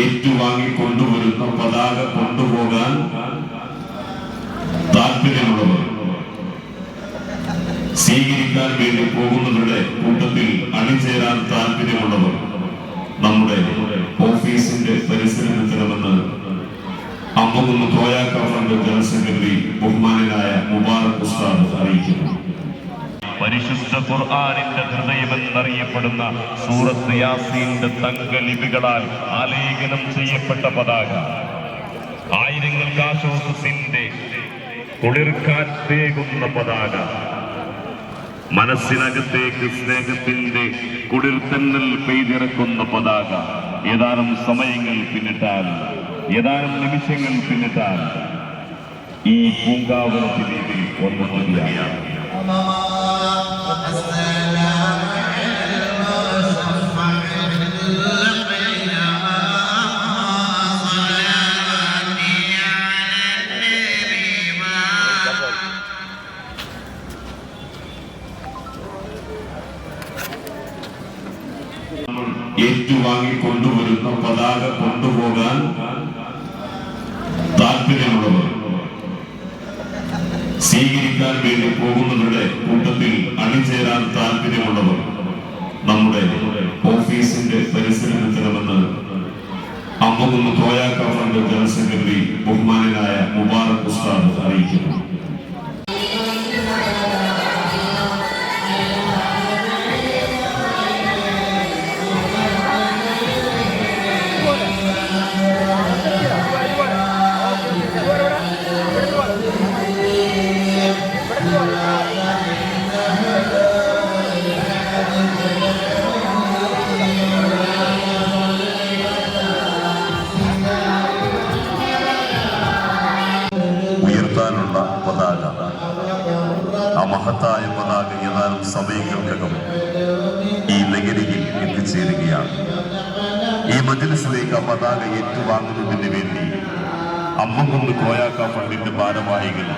ഏറ്റുവാങ്ങി കൊണ്ടുവരുന്ന പതാക കൊണ്ടുപോകാൻ താല്പര്യമുള്ളവർ, സ്വീകരിക്കാൻ വേണ്ടി പോകുന്നവരുടെ കൂട്ടത്തിൽ അണിചേരാൻ താല്പര്യമുള്ളവർ നമ്മുടെ ഓഫീസിന്റെ പരിസരത്തെത്തണമെന്ന് അമ്മകുന്ന് കോയാക്ക ഫണ്ട് ജനറൽ സെക്രട്ടറി ബഹുമാനായ മുബാറക് ഉസ്താദ് അറിയിക്കുന്നു. പരിശുദ്ധ ഖുർആനിന്റെ ഹൃദയമെന്നറിയപ്പെടുന്ന സൂറത്ത് യാസീന്റെ തങ്കലിപികളാൽ ആലേഖനം ചെയ്യപ്പെട്ട പതാക, ആയിരങ്ങൾക്ക് ആശ്വാസത്തിന്റെ കുളിർക്കാറ്റേകുന്ന പതാക, മനസ്സിനകത്തേക്ക് സ്നേഹത്തിന്റെ കുളിർത്തന്നൽ പെയ്തിറക്കുന്ന പതാക ഏതാനും സമയങ്ങൾ പിന്നിട്ടാൽ, ഏതാനും നിമിഷങ്ങൾ പിന്നിട്ടാൽ ഈ പൂങ്കാവനത്തിലേക്ക് വന്നു മതിയാകും. ഏറ്റുവാങ്ങി കൊണ്ടുവരുന്ന പതാക കൊണ്ടുപോകാൻ താല്പര്യമുള്ളവർ, സ്വീകരിക്കാൻ വേണ്ടി പോകുന്നവരുടെ കൂട്ടത്തിൽ അണിചേരാൻ താല്പര്യമുള്ളവർ നമ്മുടെ ഓഫീസിന്റെ പരിസരത്തെത്തണമെന്ന് അമ്മകുന്ന് കോയാക്ക ഫണ്ട് ജനറൽ സെക്രട്ടറി ബഹുമാനായ മുബാറക് ഉസ്താദ് അറിയിക്കുന്നു. ഉയർത്താനുള്ള പതാക, ആ മഹത്തായ പതാക ഏതാനും സമയങ്ങൾക്കകം ഈ നഗരിയിൽ എത്തിച്ചേരുകയാണ്. ഈ മജ്‌ലിസിലേക്ക് ആ പതാക ഏറ്റുവാങ്ങുന്നതിന് വേണ്ടി അമ്മകുന്ന് കോയാക്ക ഫണ്ടിന്റെ ഭാരവാഹികൾ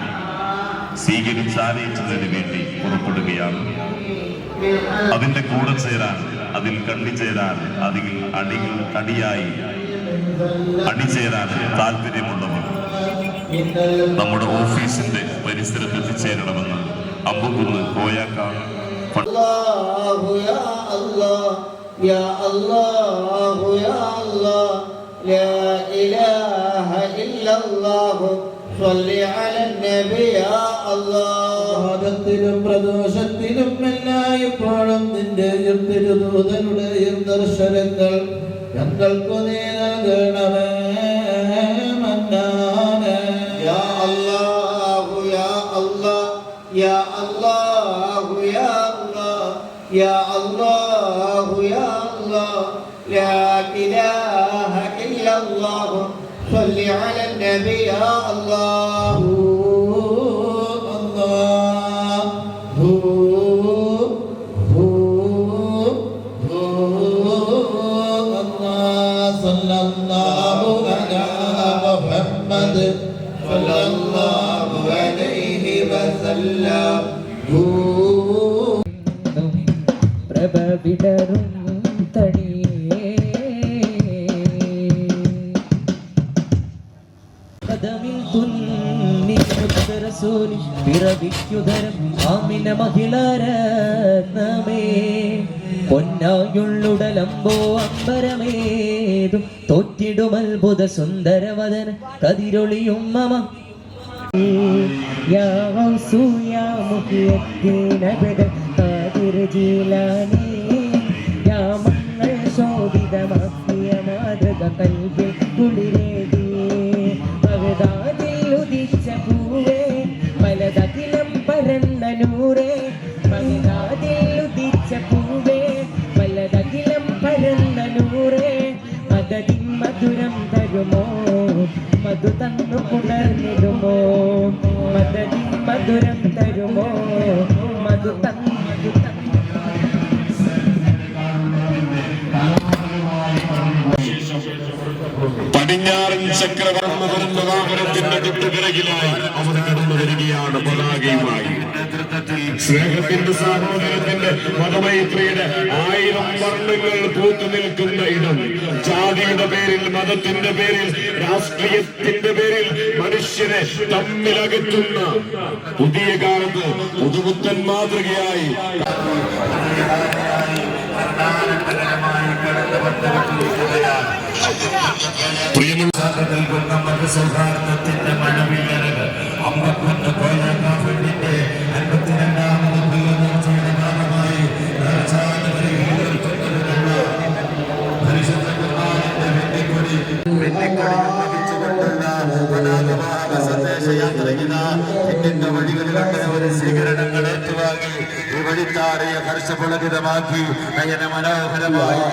സ്വീകരിച്ചാനയിച്ചതിന് വേണ്ടി പുറപ്പെടുകയാണ്. അതിന്റെ കൂടെ ചേരാൻ, അതിൽ കണ്ണിച്ചേരാൻ, അതിൽ അടിയായി അണിചേരാൻ താല്പര്യമുള്ളവർ നമ്മുടെ ഓഫീസിന്റെ പരിസരത്ത് എത്തിച്ചേരണമെന്ന് അമ്മകുന്ന് കോയാക്ക പ്രദോഷത്തിലും എല്ലായ്പ്പോഴും നിന്റെ തിരുദൂതനുടെ ദർശനങ്ങൾ ഞങ്ങൾക്കു നീ നൽകണമേ. മന്നാനെ യാ അല്ലാഹു യാ അല്ലാഹ് യാ അല്ലാഹു യാ അല്ലാഹ് യാ അല്ലാഹു യാ അല്ലാഹ് ലാ ഇലാഹ ഇല്ലല്ലാഹു സ്വല്ലി അലൻ നബി യാ അല്ലാഹു പ്രഭ വിടരും തടിയേ കദമിൽ തുന്നി മുത്തറസൂലി പിറവിക്കുതരം ആമിന മഹിളരത്നമേ പൊന്നായുള്ളുടലമ്പോ അമ്പരമേതും തോറ്റിടുമത്ഭുത സുന്ദരവദന കതിരൊളിയും മമ യാ ഗൗസു യാ മുഹിയദ്ദീൻ അബദ ഖാദിർ ജീലാനി യാ മങ്ങൾ ശോഭിതമാക്കിയ മാതൃക കൽബിൽ കുളിരേകി ബഗ്ദാദിൽ ഉദിച്ച പൂവേ പലതകിലം പരന്ന നൂറേ ബഗ്ദാദിൽ ഉദിച്ച പൂവേ പലതകിലം പരന്ന നൂറേ മദദിൻ മധുരം തരുമോ മധു തന്നു പുണർന്നിടുമോ മദദിൻ മധുരം തരുമോ മധു തന്നു പടിഞ്ഞാറൻ ചക്രവർണ്ണ വാഹനത്തിന്റെ തൊട്ടുപിറകിലായി അവർ കടന്നു വരികയാണ് പതാകയുമായി. സ്നേഹത്തിന്റെ സഹോദരത്തിന്റെ മതമൈത്രിയുടെ 1000 വർണ്ണങ്ങൾ പൂത്തു നിൽക്കുന്ന ഇടം. ജാതിയുടെ പേരിൽ, മതത്തിന്റെ പേരിൽ, രാഷ്ട്രീയത്തിന്റെ പേരിൽ മനുഷ്യരെ തമ്മിലകറ്റുന്ന പുതിയ കാലത്ത് പുതുപുത്തൻ മാതൃകയായി നൽകുന്ന മതസൗഹാർദ്ദത്തിന്റെ മഴവില്ലകൾ അമ്പത്തൊന്ന് കോലാക്കാഫിന്റെ 52ാമത് നേർച്ചയുടെ ഭാഗമായി പരിശുദ്ധ ഖുർആനിന്റെ വെള്ളിക്കൊടി സന്ദേശയാത്രയിത പിന്നിന്റെ വഴികളിലൊക്കെ ഒരു സ്വീകരണങ്ങൾ ഏറ്റുവാങ്ങി ഈ വഴിത്താറിയ ഹർഷപുളകിതമാക്കി നയന മനോഹരമായി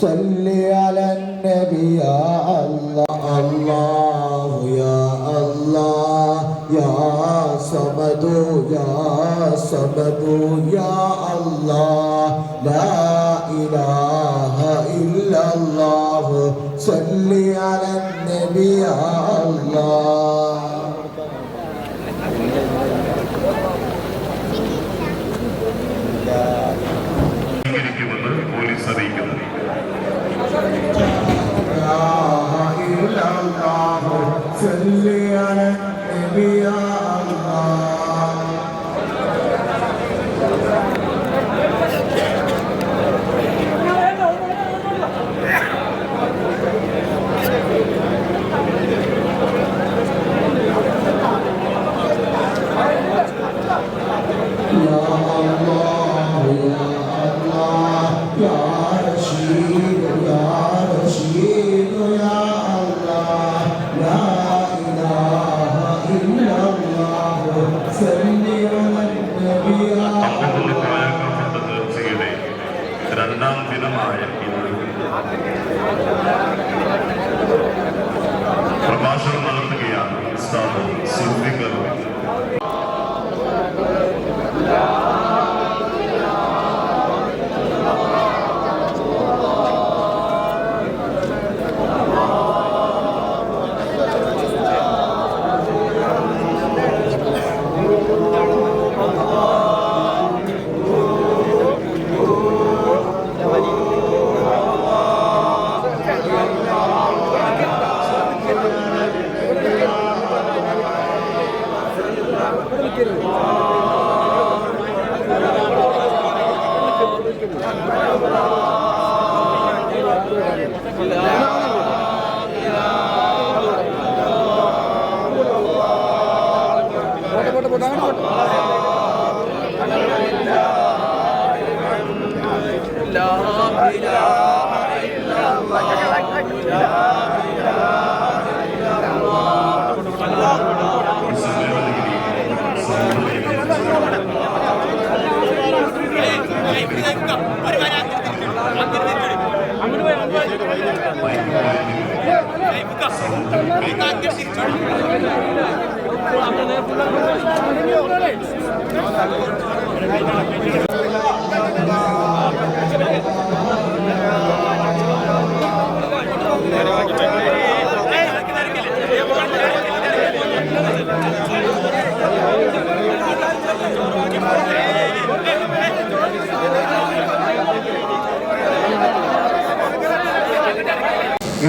صل على النبي يا الله الله يا الله يا صمد يا صمد يا الله لا إله إلا الله صل على النبي يا الله പോലീസ് അറിയിക്കുന്നു. തീർച്ചയുടെ 2ാം ദിനമായ പ്രഭാഷണം നടത്തുകയാണ് ഉസ്താദ് സുൽഫിഖർ.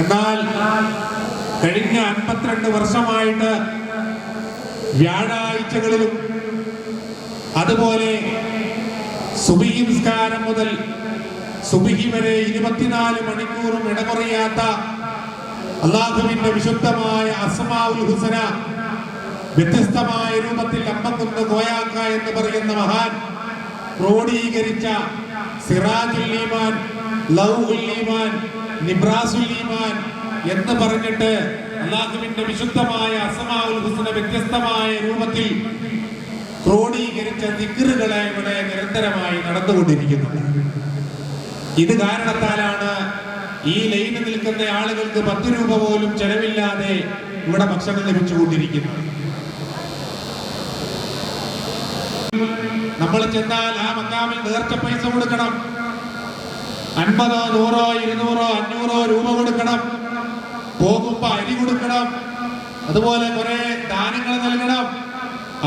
എന്നാൽ കഴിഞ്ഞ 52 വർഷമായിട്ട് വ്യാഴാഴ്ചകളിലും അതുപോലെ സുബഹി നിസ്കാരം മുതൽ സുബഹി വരെ 24 മണിക്കൂറും ഇടമുറിയാത്ത അല്ലാഹുവിന്റെ വിശുദ്ധമായ അസ്മാഉൽ ഹുസ്ന വ്യത്യസ്തമായ രൂപത്തിൽ അമ്പക്കുന്ന് കോയാക്ക എന്ന് പറയുന്ന മഹാൻ ക്രോഡീകരിച്ച സിറാജുൽ ഈമാൻ, ലൗഹുൽ ഈമാൻ, നിബ്രാസുൽ ഈമാൻ എന്ന് പറഞ്ഞിട്ട് അല്ലാഹുവിന്റെ വിശുദ്ധമായ അസ്മാഉൽ ഹുസ്ന വ്യത്യസ്തമായ രൂപത്തിൽ ക്രോഡീകരിച്ച ദിക്റുകളെ ഇവിടെ നിരന്തരമായി നടന്നുകൊണ്ടിരിക്കുന്നുണ്ട്. ഇത് കാരണത്താലാണ് ഈ ലൈന് നിൽക്കുന്ന ആളുകൾക്ക് 10 രൂപ പോലും ചെലവില്ലാതെ ഇവിടെ ഭക്ഷണം ലഭിച്ചുകൊണ്ടിരിക്കുന്നത്. നമ്മൾ ചെന്നാൽ ആ മക്കാമിൽ നേർച്ച പൈസ കൊടുക്കണം. 50, 100, 200, 500 രൂപ കൊടുക്കണം. പോകുമ്പോ അരി കൊടുക്കണം. അതുപോലെ കുറെ ദാനങ്ങൾ നൽകണം.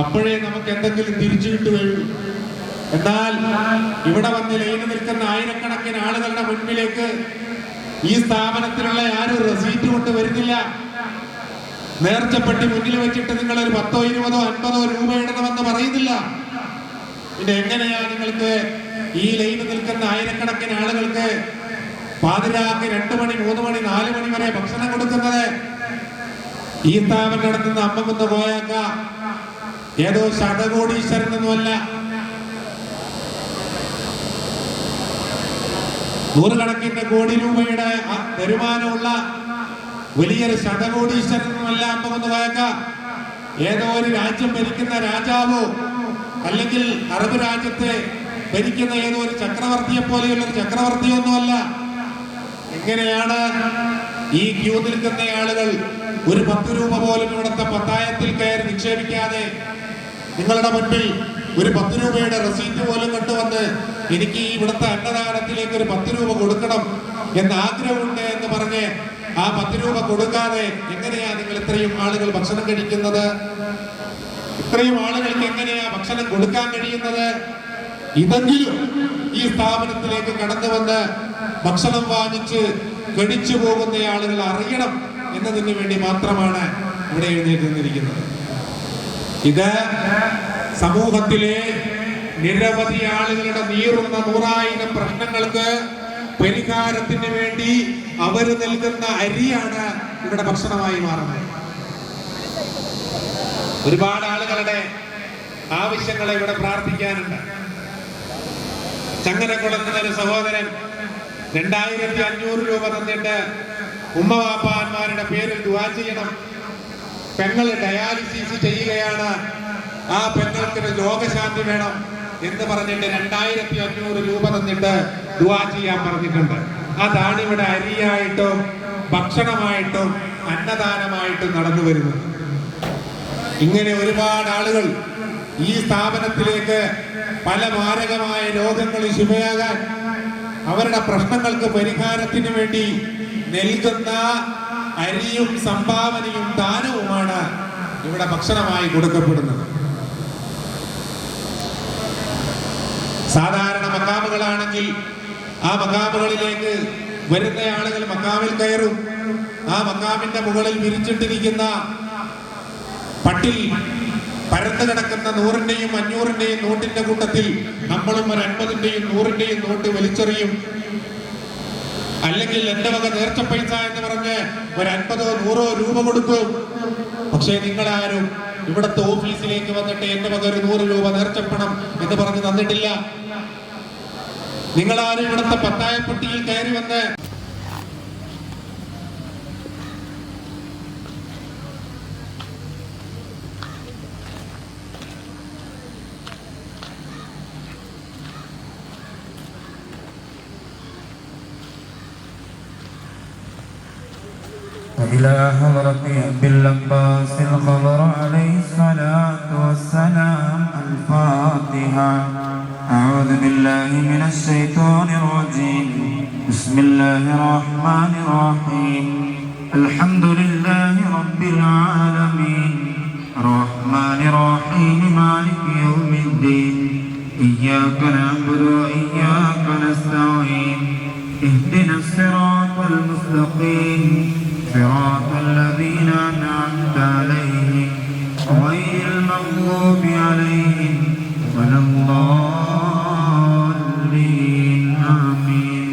അപ്പോഴേ നമുക്ക് എന്തെങ്കിലും തിരിച്ചു കിട്ടുകയുള്ളൂ. എന്നാൽ ഇവിടെ വന്ന് ലൈന് നിൽക്കുന്ന ആയിരക്കണക്കിന് ആളുകളുടെ മുൻപിലേക്ക് ഈ സ്ഥാപനത്തിലുള്ള ആരും റെസീറ്റ് കൊണ്ട് വരുന്നില്ല. നേർച്ചപ്പെട്ടി മുന്നിൽ വെച്ചിട്ട് നിങ്ങൾ ഒരു 10, 20, 50 രൂപ ഇടണമെന്ന് പറയുന്നില്ല. പിന്നെ എങ്ങനെയാ നിങ്ങൾക്ക് ഈ ലൈന് നിൽക്കുന്ന ആയിരക്കണക്കിന് ആളുകൾക്ക് പാതിരാക്ക് 2 മണി, 3 മണി, 4 മണി വരെ ഭക്ഷണം കൊടുക്കുന്നത്? ഈ സ്ഥാപനം നടത്തുന്ന അമ്മകുന്ന് പോയാക്ക ഏതോ ശതകോടീശ്വരനൊന്നുമല്ല. നൂറുകണക്കിന് കോടി രൂപയുടെ വരുമാനമുള്ള വലിയൊരു ശതകോടീശ്വരനൊന്നുമല്ല അമ്മകുന്ന് പോയാക്ക. ഏതോ ഒരു രാജ്യം ഭരിക്കുന്ന രാജാവോ അല്ലെങ്കിൽ അറബ് രാജ്യത്തെ ഭരിക്കുന്ന ഏതോ ഒരു ചക്രവർത്തിയെ പോലെയുള്ള ഒരു ചക്രവർത്തിയൊന്നുമല്ല. എങ്ങനെയാണ് ഈ ക്യൂ നിൽക്കുന്ന ആളുകൾ ഒരു 10 രൂപ പോലും ഇവിടുത്തെ പത്തായത്തിൽ കയറി നിക്ഷേപിക്കാതെ നിങ്ങളുടെ മുൻപിൽ ഒരു 10 രൂപയുടെ റെസീറ്റ് പോലും കൊണ്ടുവന്ന് എനിക്ക് ഇവിടുത്തെ അന്നദാനത്തിലേക്ക് ഒരു 10 രൂപ കൊടുക്കണം എന്ന് ആഗ്രഹമുണ്ട് എന്ന് പറഞ്ഞ് ആ 10 രൂപ കൊടുക്കാതെ എങ്ങനെയാ നിങ്ങൾ ഇത്രയും ആളുകൾ ഭക്ഷണം കഴിക്കുന്നത്? ഇത്രയും ആളുകൾക്ക് എങ്ങനെയാ ഭക്ഷണം കൊടുക്കാൻ കഴിയുന്നത്? ഇതെങ്കിലും ഈ സ്ഥാപനത്തിലേക്ക് കടന്നു വന്ന് ഭക്ഷണം വാങ്ങിച്ച് ഗണിച്ചു പോകുന്ന ആളുകൾ അറിയണം എന്നതിന് വേണ്ടി മാത്രമാണ് ഇവിടെ എഴുന്നേറ്റ് നിന്നിരിക്കുന്നത്. ഇത് സമൂഹത്തിലെ നിരവധി ആളുകളുടെ നീറുന്ന 100,000 പ്രശ്നങ്ങൾക്ക് പരിഹാരത്തിന് വേണ്ടി അവർ നൽകുന്ന അരിയാണ് ഇവിടെ ഭക്ഷണമായി മാറുന്നത്. ഒരുപാട് ആളുകളുടെ ആവശ്യങ്ങളെ ഇവിടെ പ്രാർത്ഥിക്കാനുണ്ട്. ചങ്ങനക്കുളത്തുന്ന ഒരു സഹോദരൻ 2500 രൂപ തന്നിട്ട് ഉമ്മവാപ്പാന്മാരുടെ പേരിൽ ദുആ ചെയ്യണം. പെങ്ങൾ ഡയാലിസിസ് ചെയ്യുകയാണ്, ആ പെങ്ങൾക്ക് രോഗശാന്തി വേണം എന്ന് പറഞ്ഞിട്ട് 2500 രൂപ തന്നിട്ട് ദുആ ചെയ്യാൻ പറഞ്ഞിട്ടുണ്ട്. അതാണ് ഇവിടെ അരിയായിട്ടും ഭക്ഷണമായിട്ടും അന്നദാനമായിട്ടും നടന്നു വരുന്നത്. ഇങ്ങനെ ഒരുപാട് ആളുകൾ ഈ സ്ഥാപനത്തിലേക്ക് പല മാരകമായ രോഗങ്ങളിൽ ശുഭയാകാൻ അവരുടെ പ്രശ്നങ്ങൾക്ക് പരിഹാരത്തിന് വേണ്ടി നൽകുന്ന അരിയും സംഭാവനയും ദാനവുമാണ് ഇവിടെ ഭക്ഷണമായി കൊടുക്കപ്പെടുന്നത്. സാധാരണ മക്കാമുകളാണെങ്കിൽ ആ മക്കാമുകളിലേക്ക് വരുന്ന ആളുകൾ മക്കാമിൽ കയറും. ആ മക്കാമിന്റെ മുകളിൽ വിരിച്ചിട്ടിരിക്കുന്ന പട്ടിൽ പരന്നു കിടക്കുന്ന 100ന്റെയും 500ന്റെയും നോട്ടിന്റെ കൂട്ടത്തിൽ നമ്മളും ഒരു 50ന്റെയും 100ന്റെയും നോട്ട് വലിച്ചെറിയും. അല്ലെങ്കിൽ എന്റെ വക നേർച്ച പൈസ എന്ന് പറഞ്ഞ് ഒരു 50, 100 രൂപ കൊടുക്കും. പക്ഷേ നിങ്ങളാരും ഇവിടുത്തെ ഓഫീസിലേക്ക് വന്നിട്ട് എന്റെ വക ഒരു 100 രൂപ നേർച്ചപ്പണം എന്ന് പറഞ്ഞ് തന്നിട്ടില്ല. നിങ്ങളാരും ഇവിടുത്തെ പത്തായപ്പെട്ടിയിൽ കയറി വന്ന് إلى حضرة أبي العباس الخضر عليه الصلاة والسلام. الفاتحة. أعوذ بالله من الشيطان الرجيم. بسم الله الرحمن الرحيم. الحمد لله رب العالمين. الرحمن الرحيم. مالك يوم الدين. إياك نعبد وإياك نستعين. اهدنا الصراط المستقيم. صراط الذين أنعمت عليهم غير المغضوب عليهم ولا الضالين. آمين.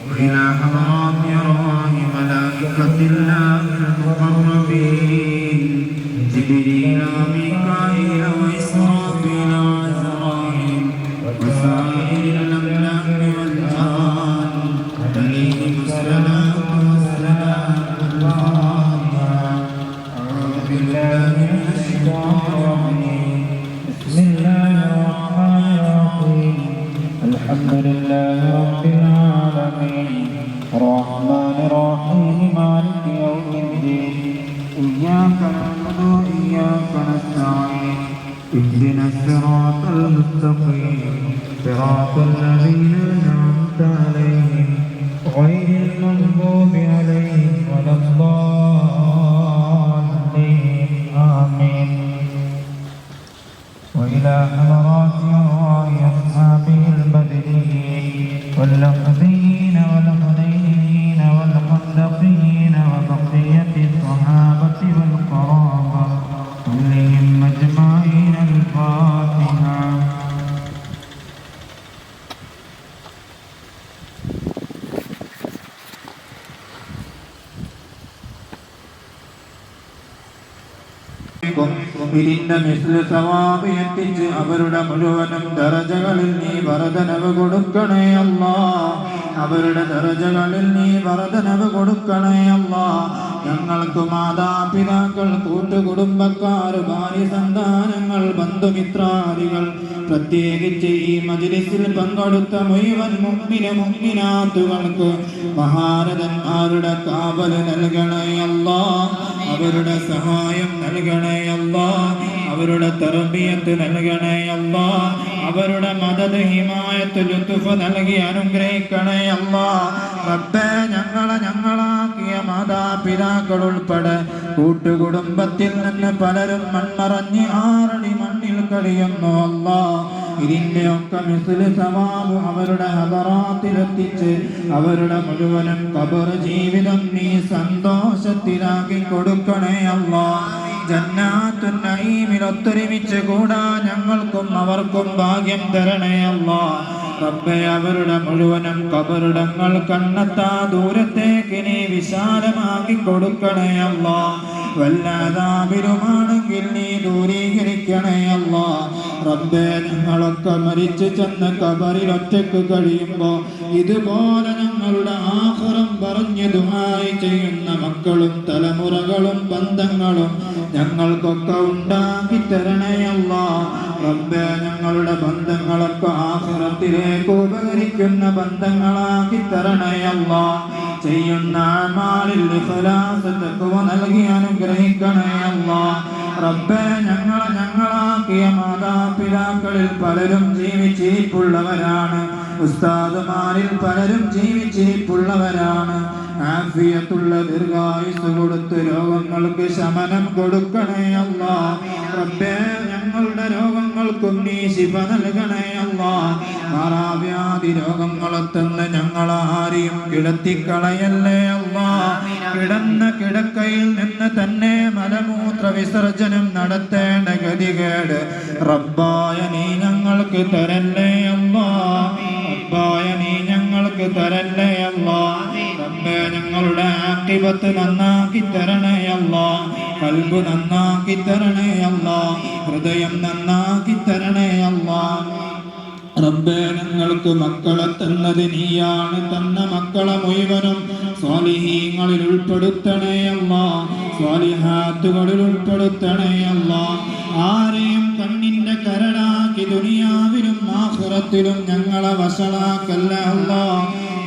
وإلى حضرات أرواح ملائكة الله المقربين جبريل وميكائيل وإسرافيل وعزرائيل وسائر الأملاك والجان عليهم السلام والسلام. أعوذ بالله من الشيطان الرجيم. بسم الله الرحمن الرحيم. الحمد لله رب العالمين. الرحمن الرحيم. مالك يوم الدين. اهدنا الصراط المستقيم صراط الذين أنعمت عليهم غير المغضوب عليهم ولا الضالين آمين. وإلى حضرات أرواح أصحابه البدريين واللحظيين والحنينيين والخندقيين وبقية الصحابة والقرابة كلهم أجمعين الفاتحة. ഇതിന്റെ മിസ്ല സവാബ് എത്തിച്ച് അവരുടെ മുഴുവനും ദറജകളിൽ നീ വർധനവ് കൊടുക്കണേ അല്ലാ. അവരുടെ ദറജകളിൽ നീ വർധനവ് കൊടുക്കണേ അല്ലാ. ഞങ്ങൾക്ക് മാതാപിതാക്കൾ, കൂട്ടുകുടുംബക്കാർ, ഭാര്യ, സന്താനങ്ങൾ, ബന്ധുമിത്രാദികൾ, പ്രത്യേകിച്ച് ഈ മജ്‌ലിസിൽ പങ്കെടുത്ത മുഴുവൻ മുഅ്മിനാത്തുകൾക്ക് മഹാരഥന്മാരുടെ കാവൽ നൽകണേ അല്ലാ. അവരുടെ സഹായം നൽകണേ അല്ലാ. അവരുടെ തർബിയത്ത് നൽകണേ അല്ലാ. അവരുടെ മദദ്, ഹിമായത്ത്, ലുത്ഫ് നൽകി അനുഗ്രഹിക്കണേ അല്ലാ. റബ്ബേ, ഞങ്ങളാക്കിയ മാതാപിതാക്കൾ ഉൾപ്പെടെ കൂട്ടുകുടുംബത്തിൽ നിന്ന് പലരും മൺമറഞ്ഞ് 6 അടി മണ്ണിൽ കഴിയുന്നു അല്ലാ. ഇതിന്റെ ഒക്കെ മിസ്ല് സവാബ് അവരുടെ ഹദറാത്തിലെത്തിച്ച് അവരുടെ മുഴുവനും ഖബർ ജീവിതം നീ സന്തോഷത്തിലാക്കി കൊടുക്കണേ അല്ലാ. ജന്നാത്തുൻ നഈമിൽ ഒത്തൊരുമിച്ച് കൂടാ ഞങ്ങൾക്കും അവർക്കും ഭാഗ്യം തരണേ അല്ലാ. റബ്ബേ, അവരുടെ മുഴുവനും ഖബറിടങ്ങൾ കണ്ണെത്താ ദൂരത്തേക്ക് നീ വിശാലമാക്കി കൊടുക്കണേ അല്ലാ. വല്ലാതാപിലുമാണെങ്കിൽ നീ ദൂരീകരിക്കണേ അല്ലാ. റബ്ബേ, ഞങ്ങളൊക്കെ മരിച്ചു ചെന്ന് ഖബറിൽ ഒറ്റക്ക് കഴിയുമ്പോ ഇതുപോലെ ഞങ്ങളുടെ ആഖിറം പറഞ്ഞ് ദുആയി ചെയ്യുന്ന മക്കളും തലമുറകളും ബന്ധങ്ങളും ഞങ്ങൾക്കൊക്കെ ഉണ്ടാക്കി തരണേ അല്ലാ. റബ്ബേ, ഞങ്ങളുടെ ബന്ധങ്ങളൊക്കെ ആഖിറത്തിലേക്ക് ഉപകരിക്കുന്ന ബന്ധങ്ങളാക്കി തരണേ അല്ലാ. ചെയ്യുന്ന അമാലിൽ ഇഖ്ലാസ്, തഖ്വ നൽകി അനുഗ്രഹിക്കണേ അല്ലാ. റബ്ബേ, ഞങ്ങളാക്കിയ മാതാപിതാക്കളിൽ പലരും ജീവിച്ചിരിപ്പുള്ളവരാണ്. ഉസ്താദുമാരിൽ പലരും ജീവിച്ചിരിപ്പുള്ളവരാണ്. ആഫിയത്തുള്ള ദീർഘായുസ് കൊടുത്ത് രോഗങ്ങൾക്ക് ശമനം കൊടുക്കണേ അല്ലാ. റബ്ബേ, ഞങ്ങളുടെ രോഗങ്ങൾക്കും നീ ശിഫ നൽകണേ അല്ലാ. മാറാവ്യാധി രോഗങ്ങളെ തന്ന് ഞങ്ങളാരെയും കിടത്തിക്കളയല്ലേ അല്ലാ. കിടന്ന കിടക്കയിൽ നിന്ന് തന്നെ മലമൂത്ര വിസർജനം നടത്തേണ്ട ഗതികേട് റബ്ബായ നീ ഞങ്ങൾക്ക് തരല്ലേ അല്ലാ. റബ്ബായ നീ ഞങ്ങൾക്ക് തരല്ലേ അല്ലാ. റബ്ബേ, ഞങ്ങളുടെ ആഖിബത്ത് നന്നാക്കി തരണേ അല്ലാ. ഖൽബ് നന്നാക്കി തരണേ അല്ലാ. ഹൃദയം നന്നാക്കി തരണേ അല്ലാ. റബ്ബേ, ഞങ്ങൾക്ക് മക്കളെ തന്നത് നീയാണ്. തന്ന മക്കളെ മുഴുവനും സ്വാലിഹീങ്ങളിൽ ഉൾപ്പെടുത്തണേ അല്ലാ. സ്വാലിഹാത്തുകളിൽ ഉൾപ്പെടുത്തണേ അല്ലാ. ആരെയും കണ്ണിന്റെ കരടാക്കി ദുനിയാവിലും ആഖിറത്തിലും ഞങ്ങളെ വശളാക്കല്ല അല്ലാ.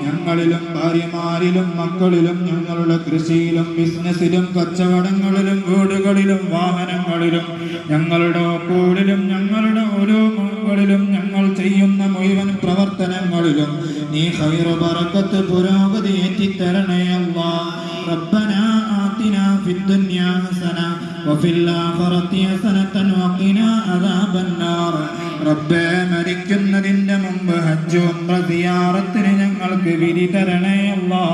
ഞങ്ങളിലും ഭാര്യമാരിലും മക്കളിലും ഞങ്ങളുടെ കൃഷിയിലും ബിസിനസ്സിലും കച്ചവടങ്ങളിലും വീടുകളിലും വാഹനങ്ങളിലും ഞങ്ങളുടെ കൂടിലും ഞങ്ങളുടെ ഓരോ മുകളിലും ഞങ്ങൾ ചെയ്യുന്ന മുഴുവൻ പ്രവർത്തനങ്ങളിലും നീ ഖൈറ് ബറക്കത്ത് പുരോഗതി ഏറ്റിത്തരണേ അല്ലാ. റബ്ബനാ ആതിനാ ഫിദ്ദുനിയാ ഹസന വഫിൽ ആഖിറതി ഹസനതൻ വഖിനാ അദാബന്നാർ. റബ്ബേ, മരിക്കുന്നതിന്റെ മുമ്പ് ഹജ്ജ് ഉംറ സിയാറത്തിന് ഞങ്ങൾക്ക് വിധി തരണേ അല്ലാ.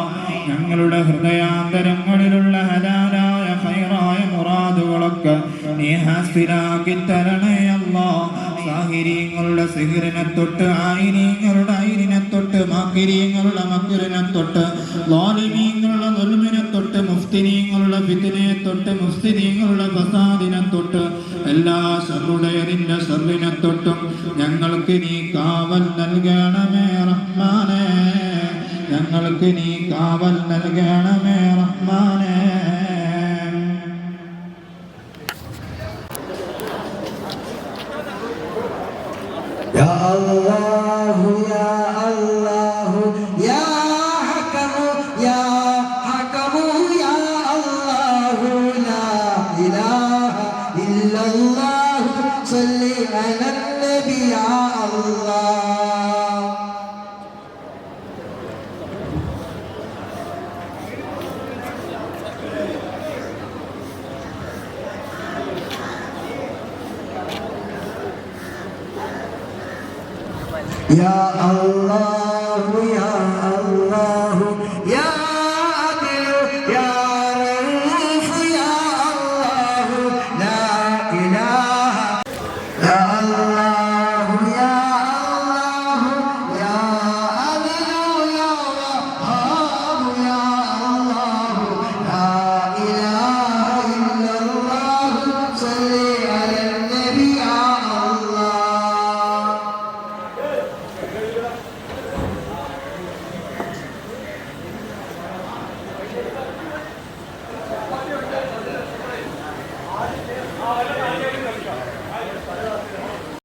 ഞങ്ങളുടെ ഹൃദയാന്തരങ്ങളിലുള്ള ഹലാലായ ഖൈറായ മുറാദുകളൊക്കെ നീ ഹാസിലാക്കി തരണേ അല്ലാ. സാഹിരീങ്ങളുടെ സിഹ്റിനെ തൊട്ട്, ആയിരീങ്ങളുടെ ഐരിനെ തൊട്ട്, മാക്കിരീങ്ങളുടെ മക്രിനെ തൊട്ട്, ളാലിമീങ്ങളുടെ ദുൽമിനെ തൊട്ട്, മുഫ്തിനീങ്ങളുടെ ഫിത്നയെ തൊട്ട്, മുഫ്സിദീങ്ങളുടെ ഫസാദിനെ തൊട്ട്, എല്ലാ ശർറുടയതിന്റെ ശർറിനെ തൊട്ടും ഞങ്ങൾക്ക് നീ കാവൽ നൽകണമേ റഹ്മാനേ. ഞങ്ങൾക്ക് നീ കാവൽ നൽകണമേ റഹ്മാനേ. യാ അല്ലാഹു യാ അല്ലാഹു യാ ഹകമു യാ ഹകമു യാ അല്ലാഹു ലാ ഇലാഹ ഇല്ലല്ലാഹു സല്ലി يا الله يا الله يا عدل يا رؤوف يا الله لا إله يا الله يا الله يا عدل يا وهاب يا الله لا إله إلا الله صل على النبي يا الله